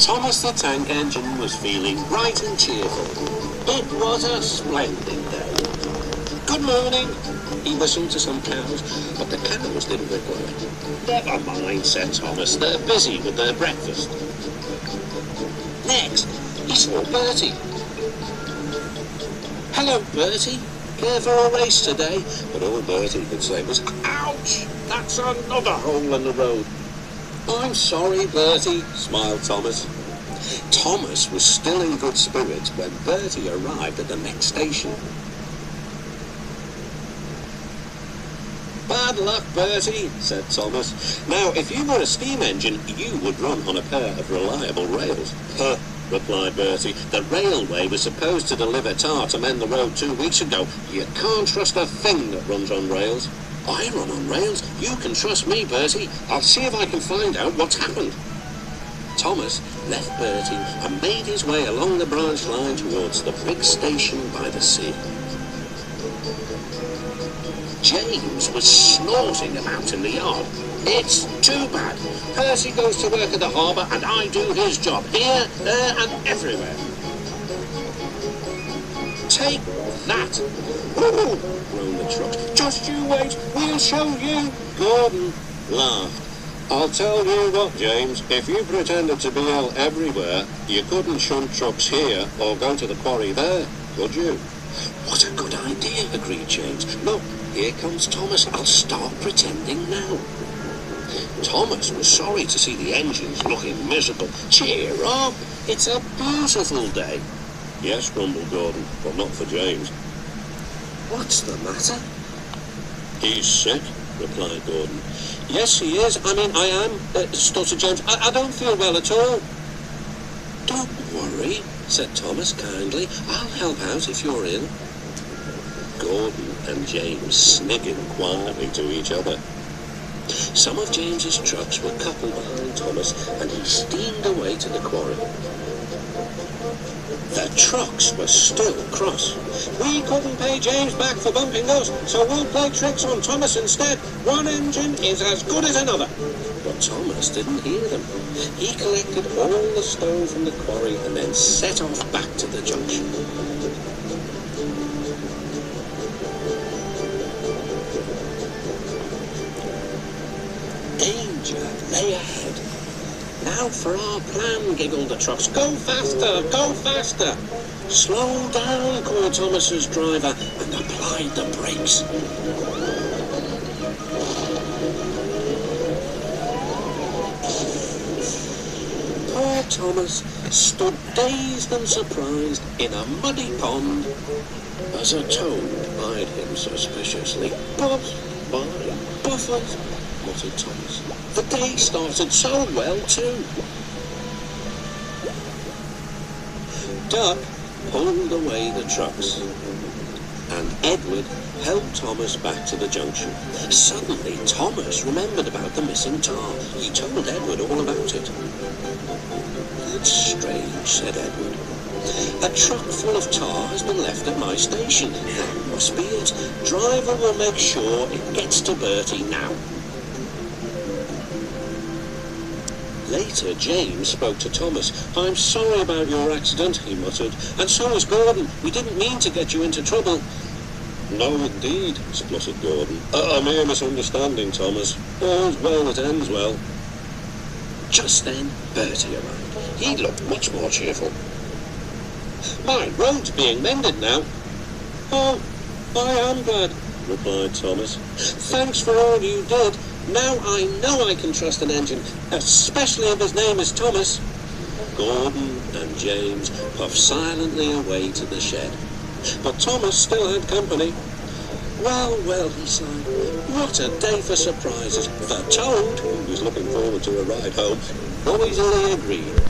Thomas the Tank Engine was feeling bright and cheerful. It was a splendid day. Good morning. He whistled to some cows, but the cows didn't reply. Never mind, said Thomas. They're busy with their breakfast. Next, he saw Bertie. Hello, Bertie. Care for a race today? But all Bertie could say was, ouch! That's another hole in the road. I'm sorry, Bertie, smiled Thomas. Thomas was still in good spirits when Bertie arrived at the next station. Bad luck, Bertie, said Thomas. Now, if you were a steam engine, you would run on a pair of reliable rails. Huh, replied Bertie. The railway was supposed to deliver tar to mend the road 2 weeks ago. You can't trust a thing that runs on rails. I run on rails. You can trust me, Bertie. I'll see if I can find out what's happened. Thomas left Bertie and made his way along the branch line towards the big station by the sea. James was snorting about in the yard. It's too bad. Percy goes to work at the harbour and I do his job here, there and everywhere. Take that! Ooh, groaned the trucks. Just you wait, we'll show you. Gordon laughed. I'll tell you what, James, if you pretended to be ill everywhere, you couldn't shunt trucks here or go to the quarry there, could you? What a good idea, agreed James. Look, here comes Thomas. I'll start pretending now. Thomas was sorry to see the engines looking miserable. Cheer up, it's a beautiful day. Yes, grumbled Gordon, but not for James. What's the matter? He's sick, replied Gordon. Yes, he is. I am, stuttered James. I don't feel well at all. Don't worry, said Thomas kindly. I'll help out if you're ill. Gordon and James sniggered quietly to each other. Some of James's trucks were coupled behind Thomas, and he steamed away to the quarry. The trucks were still cross. We couldn't pay James back for bumping us, so we'll play tricks on Thomas instead. One engine is as good as another. But Thomas didn't hear them. He collected all the stone from the quarry and then set off back to the junction. Danger lay ahead. Now for our plan, giggled the trucks. Go faster, go faster. Slow down, called Thomas's driver, and applied the brakes. Poor Thomas stood dazed and surprised in a muddy pond as a toad eyed him suspiciously. But by buffers, muttered Thomas. The day started so well, too. Duck pulled away the trucks, and Edward helped Thomas back to the junction. Suddenly, Thomas remembered about the missing tar. He told Edward all about it. That's strange, said Edward. A truck full of tar has been left at my station. That must be it. Driver will make sure it gets to Bertie now. Later, James spoke to Thomas. I'm sorry about your accident, he muttered. And so is Gordon. We didn't mean to get you into trouble. No, indeed, spluttered Gordon. A mere misunderstanding, Thomas. All's well that ends well. Just then, Bertie arrived. He looked much more cheerful. My road's being mended now. Oh, I am glad, replied Thomas. Thanks for all you did. Now I know I can trust an engine, especially if his name is Thomas. Gordon and James puffed silently away to the shed. But Thomas still had company. Well, well, he sighed. What a day for surprises. The toad, who was looking forward to a ride home, noisily agreed.